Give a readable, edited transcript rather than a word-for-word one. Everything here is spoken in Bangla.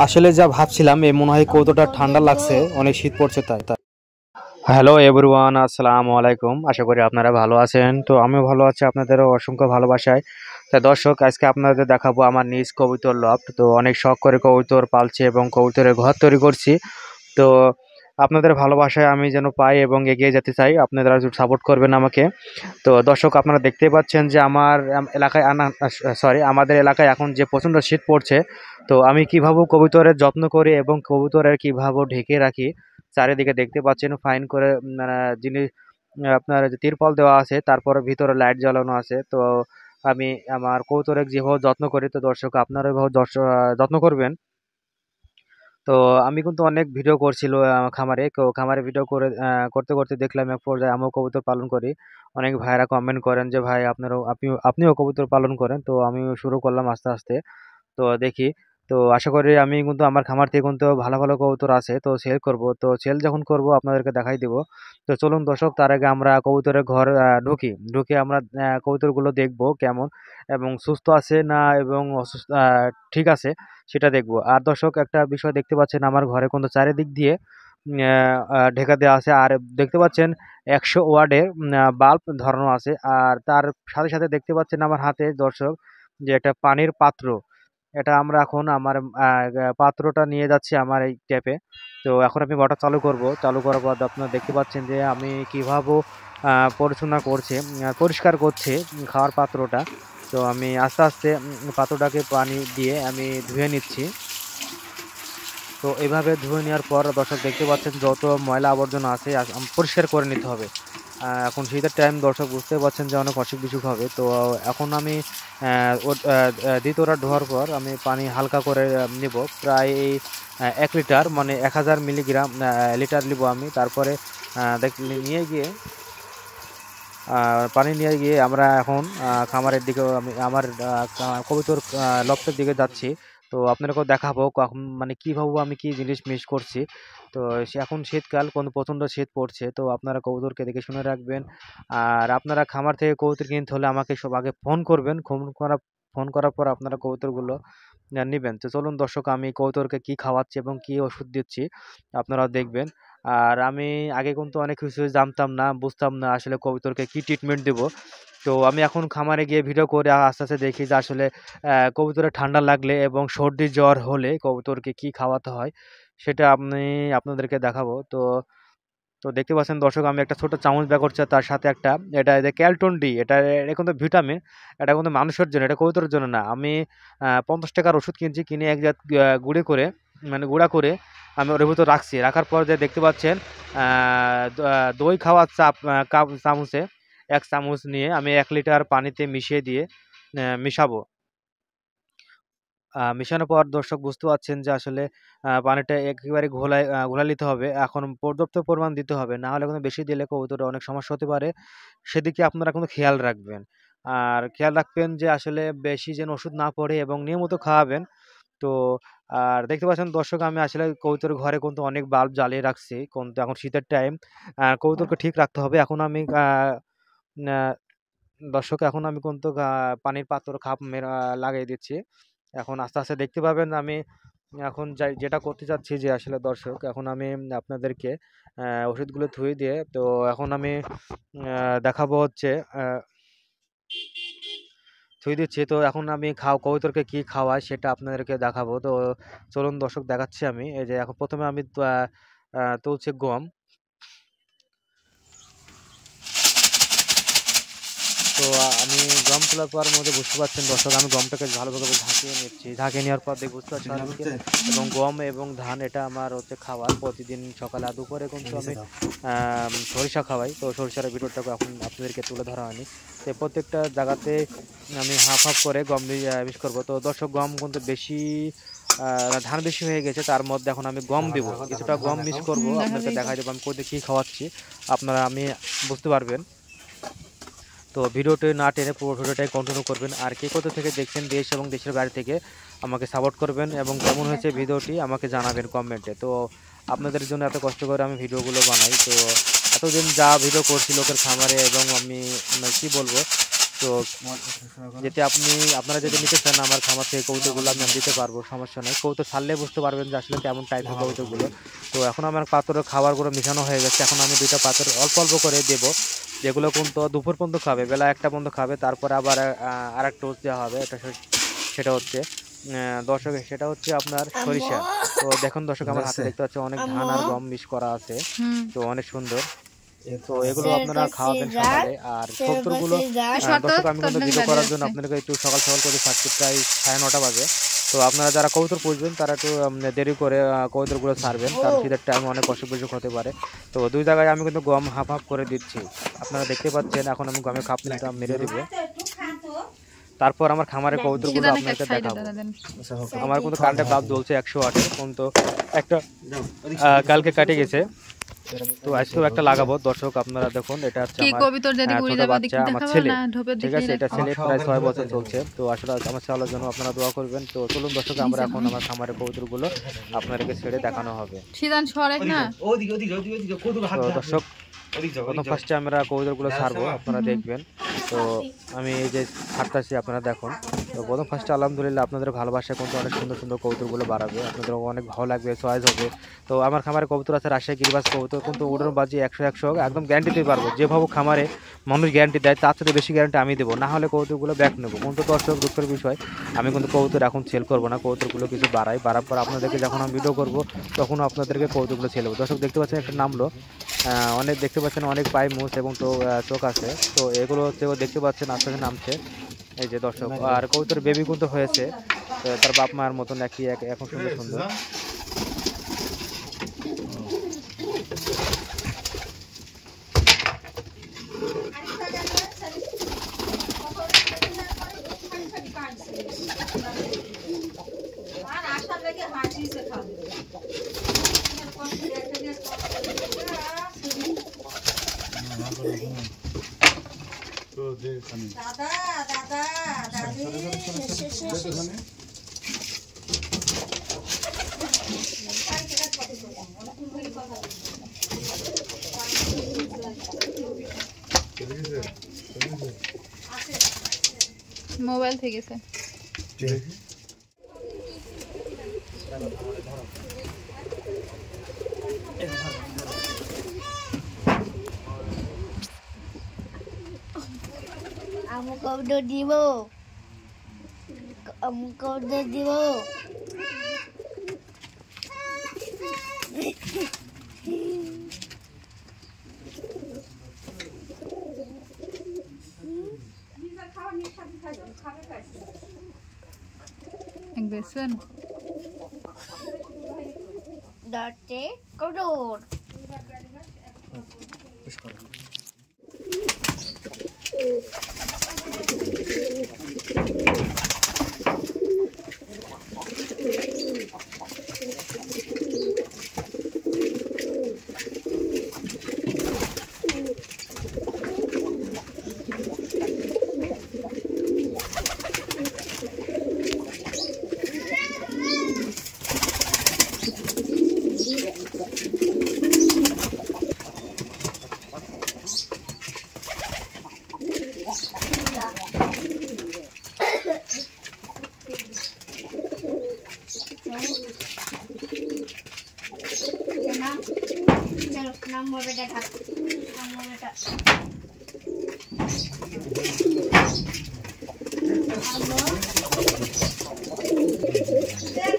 আসলে যা ভাবছিলাম মনে হয় কতটা ঠান্ডা লাগছে, অনেক শীত পড়ছে তাই। হ্যালো এভরিওয়ান, আসসালামু আলাইকুম। আশা করি আপনারা ভালো আছেন। তো আমিও ভালো আছি, আপনাদেরও অসংখ্য ভালোবাসায়। তাই দর্শক, আজকে আপনাদের দেখাবো আমার নিজ কবুতর লফট। তো অনেক শখ করে কবুতর পালছি এবং কবুতরের ঘর তৈরি করছি। তো আপনাদের ভালোবাসায় আমি যেন পাই এবং এগিয়ে যেতে চাই, আপনারা সাপোর্ট করবেন আমাকে। তো দর্শক, আপনারা দেখতেই পাচ্ছেন যে আমার এলাকায় আমাদের এলাকায় এখন যে প্রচণ্ড শীত পড়ছে। তো আমি কীভাবে কবুতরের যত্ন করি এবং কবুতরের কীভাবে ঢেকে রাখি, চারিদিকে দেখতে পাচ্ছেন ফাইন করে জিনিস আপনার যে তিরপল দেওয়া আছে, তারপরে ভিতরে লাইট জ্বালানো আছে। তো আমি আমার কবুতরের যেভাবে যত্ন করি, তো দর্শক আপনারা এভাবে যত্ন করবেন। তো আমি কিন্তু অনেক ভিডিও করছিল খামারে। খামারে ভিডিও করতে করতে দেখলাম এক পর্যায়ে আমিও কবুতর পালন করি। অনেক ভাইয়েরা কমেন্ট করেন যে ভাই আপনিও কবুতর পালন করেন। তো আমিও শুরু করলাম আস্তে আস্তে। তো দেখি, তো আশা করি আমি কিন্তু আমার খামার থেকে কিন্তু ভালো ভালো কবুতর আছে, তো সেল করব। তো সেল যখন করব আপনাদেরকে দেখাই দিব। তো চলুন দর্শক, তার আগে আমরা কবুতরের ঘর ঢুকে আমরা কবুতরগুলো দেখব কেমন এবং সুস্থ আছে না এবং অসুস্থ ঠিক আছে সেটা দেখব। আর দর্শক, একটা বিষয় দেখতে পাচ্ছেন, আমার ঘরে কিন্তু চারিদিক দিয়ে ঢেকা দেওয়া আছে। আর দেখতে পাচ্ছেন 100 ওয়াটের বাল্ব ধরানো আছে। আর তার সাথে সাথে দেখতে পাচ্ছেন আমার হাতে দর্শক যে একটা পানির পাত্র। এটা আমরা এখন আমার পাত্রটা নিয়ে যাচ্ছি আমার এই ট্যাপে। তো এখন আমি মোটর চালু করব। চালু করার পর আপনারা দেখতে পাচ্ছেন যে আমি কীভাবে পরিচালনা করছি, পরিষ্কার করছি খাওয়ার পাত্রটা। তো আমি আস্তে আস্তে পাত্রটাকে পানি দিয়ে আমি ধুয়ে নিচ্ছি। তো এভাবে ধুয়ে নেওয়ার পর দর্শক দেখতে পাচ্ছেন যত ময়লা আবর্জনা আছে পরিষ্কার করে নিতে হবে। এখন শীতের টাইম, দর্শক বুঝতে পারছেন যে অনেক অসুখ বিসুখ হবে। তো এখন আমি দ্বিতীয়টা ধোয়ার পর আমি পানি হালকা করে নিব, প্রায় 1 লিটার, মানে 1000 মিলিগ্রাম লিটার নিব আমি। তারপরে নিয়ে গিয়ে পানি নিয়ে গিয়ে আমরা এখন খামারের দিকে আমি আমার কবুতর লফটের দিকে যাচ্ছি। তো আপনাদেরকেও দেখাবো মানে কীভাবে আমি কী জিনিস মিস করছি। তো এখন শীতকাল, কোনো প্রচণ্ড শীত পড়ছে। তো আপনারা কবুতরকে দেখে শুনে রাখবেন। আর আপনারা খামার থেকে কবুতর কিনতে হলে আমাকে সব আগে ফোন করার পর আপনারা কবুতরগুলো নিবেন। তো চলুন দর্শক, আমি কবুতরকে কী খাওয়াচ্ছি এবং কী ওষুধ দিচ্ছি আপনারাও দেখবেন। আর আমি আগে কিন্তু অনেক কিছু জানতাম না, বুঝতাম না আসলে কবুতরকে কী ট্রিটমেন্ট দেবো। তো আমি এখন খামারে গিয়ে ভিডিও করে আস্তে আস্তে দেখি যে আসলে কবুতরের ঠান্ডা লাগলে এবং সর্দি জ্বর হলে কবুতরকে কী খাওয়াতে হয়, সেটা আপনাদেরকে দেখাবো। তো তো দেখতে পাচ্ছেন দর্শক, আমি একটা ছোট চামচ ব্যাগ করছি, তার সাথে একটা এটা যে ক্যালটন ডি, এটা কিন্তু ভিটামিন। এটা কিন্তু মানুষের জন্য, এটা কবুতরের জন্য না। আমি 50 টাকার ওষুধ কিনছি, কিনে এক জাত গুঁড়া করে আমি ওর ভিতর রাখছি। রাখার পর যে দেখতে পাচ্ছেন দই খাওয়ার চামচে 1 চামচ নিয়ে আমি 1 লিটার পানিতে মিশিয়ে দিয়ে মিশাবো। মিশানোর পর দর্শক বুঝতে পারছেন যে আসলে পানিটা একেবারে ঘোলা নিতে হবে। এখন পর্যাপ্ত পরিমাণ দিতে হবে। না হলে কিন্তু বেশি দিলে কবুতরের অনেক সমস্যা হতে পারে। সেদিকে আপনারা কিন্তু খেয়াল রাখবেন। আর খেয়াল রাখবেন যে আসলে বেশি যেন ওষুধ না পড়ে এবং নিয়মিত খাওয়াবেন। তো আর দেখতে পাচ্ছেন দর্শক, আমি আসলে কবুতরের ঘরে কিন্তু অনেক বাল্ব জ্বালিয়ে রাখছি। কিন্তু এখন শীতের টাইম, কবুতরকে ঠিক রাখতে হবে। এখন আমি আ দর্শক, এখন আমি কিন্তু পানির পাত্র লাগিয়ে দিচ্ছি। এখন আস্তে আস্তে দেখতে পাবেন আমি এখন যেটা করতে চাচ্ছি যে আসলে দর্শক, এখন আমি আপনাদেরকে ওষুধগুলো ধুয়ে দিয়ে, তো এখন আমি দেখাবো হচ্ছে ধুয়ে দিচ্ছি। তো এখন আমি কবুতরকে কি খাওয়াই সেটা আপনাদেরকে দেখাবো। তো চলুন দর্শক, দেখাচ্ছি আমি। এই যে এখন প্রথমে আমি তুলছি গম। তো আমি গম তোলার পর মধ্যে বুঝতে পারছেন দর্শক, আমি গমটাকে ভালোভাবে ঝাঁকিয়ে নিচ্ছি। ঝাঁকিয়ে নেওয়ার পর বুঝতে পারছেন এবং গম এবং ধান এটা আমার হচ্ছে খাবার প্রতিদিন সকালে আর দুপুরে কিন্তু আমি সরিষা খাওয়াই। তো সরিষার ভিডিওটাকে এখন আপনাদেরকে তুলে ধরা হয়নি। তো প্রত্যেকটা জায়গাতে আমি হাফ করে গম মিক্স করবো। তো দর্শক, গম কিন্তু বেশি ধান বেশি হয়ে গেছে, তার মধ্যে এখন আমি গম দেবো, কিছুটা গম মিক্স করবো। আপনাদেরকে দেখা দেবো আমি কোথায় কী খাওয়াচ্ছি, আপনারা বুঝতে পারবেন। তো ভিডিওটি না টেনে পুরো ভিডিওটাই কন্টিনিউ করবেন। আর কে কোথা থেকে দেখছেন, দেশ এবং দেশের বাইরে থেকে, আমাকে সাপোর্ট করবেন এবং কেমন হয়েছে ভিডিওটি আমাকে জানাবেন কমেন্টে। তো আপনাদের জন্য এত কষ্ট করে আমি ভিডিওগুলো বানাই। তো এতদিন যা ভিডিও করছি লোকের খামারে এবং আমি কী বলবো, তো যেতে আপনারা যদি নিতে চান আমার খামার থেকে কবুতরগুলো আমি দিতে পারবো, সমস্যা নেই। কবুতর ছাড়লে বুঝতে পারবেন যে আসলে কেমন টাইপের কবুতরগুলো। তো এখন আমার পাথরের খাবারগুলো মিশানো হয়ে গেছে, এখন আমি 2টা পাথর অল্প অল্প করে দেবো, যেগুলো কিন্তু দুপুর পর্যন্ত খাবে, বেলা 1টা পর্যন্ত খাবে, তারপরে আবার আর একটা ডোজ দেওয়া হবে। সেটা হচ্ছে দর্শক, সেটা হচ্ছে আপনার সরিষা। তো দেখুন দর্শক, আমার হাতে দেখতে পাচ্ছি অনেক ধান আর গম মিক্স করা আছে, তো অনেক সুন্দর। তো এগুলো আপনারা খাওয়াবেন সকালে। আর কবুতরগুলো দর্শক আমি কিন্তু ভিডিও করার জন্য আপনাদেরকে একটু সকাল সকাল করে ছাড়ছি, প্রায় 9:30 বাজে। তো আপনারা যারা কবুতর পুষবেন তারা একটু দেরি করে কবুতরগুলো ছাড়বেন, কারণ শীতের টাইমে অনেক অসুখ বিসুখ হতে পারে। তো 2 জায়গায় আমি কিন্তু গম হাফ হাফ করে দিচ্ছি, আপনারা দেখতে পাচ্ছেন। এখন আমি গমে খাপ মেরে দিব, তারপর আমার খামারের কবুতরগুলো আপনাদের দেখাবো। আমার কিন্তু কারেন্টের বাল্ব জ্বলছে 108 এর, কিন্তু একটা কালকে কেটে গেছে, তো আজকেও একটা লাগাবো। দর্শক আপনারা দেখুন, এটা হচ্ছে আমার ছোট বাচ্চা, আমার ছেলে, ঠিক আছে? এটা ছেলে, প্রায় 6 বছর চলছে। তো আসলে আমার ছেলের জন্য আপনারা দোয়া করবেন। তো চলুন দর্শক, আমরা এখন আমার খামারের কবুতরগুলো আপনাদেরকে ছেড়ে দেখানো হবে। দর্শক প্রথম ফার্স্টে আমরা কবুতরগুলো ছাড়বো, আপনারা দেখবেন। তো আমি এই যে ছাড়তেছি, আপনারা দেখুন। তো প্রথম ফার্স্টে আলহামদুলিল্লাহ আপনাদের ভালোবাসা কিন্তু অনেক সুন্দর সুন্দর কবুতরগুলো বাড়াবে, আপনাদের অনেক ভালো লাগবে, চয়েস হবে। তো আমার খামারে কবুতর আছে রাজশাহী গিরিবাজ কবুতর, কিন্তু উড়ানো বাজি 100 একদম গ্যারান্টি দিতে পারবো। যেভাবে খামারে মানুষ গ্যারান্টি দেয় তার থেকে বেশি গ্যারান্টি আমি দেবো, না হলে কবুতরগুলো ব্যাক নেবো। কিন্তু দর্শক দুঃখের বিষয়, আমি কিন্তু কবুতর এখন সেল করবো না, কবুতরগুলো কিছু বাড়ার পর আপনাদেরকে যখন আমি ভিডিও করবো তখন আপনাদেরকে কবুতরগুলো ছেড়ে দেবো। দর্শক দেখতে পাচ্ছেন একটা নামলো, অনেক দেখতে পাচ্ছেন অনেক পায়ে মুছ এবং তো চোখ আছে। তো এগুলো হচ্ছে দেখতে পাচ্ছেন আস্তে আস্তে নামছে, এই যে দর্শক। আর কবুতর বেবি কিন্তু হয়েছে, তার বাপ মায়ের মতন একই, এখন সুন্দর সুন্দর। দাদা দাদা দাদি মোবাইল থেকে গেছে। আমাকে অর্ডার দিব, আমাকে অর্ডার দিব। বেসন দরতে করুন। নাম বেটা থাক, নাম বেটা। হ্যালো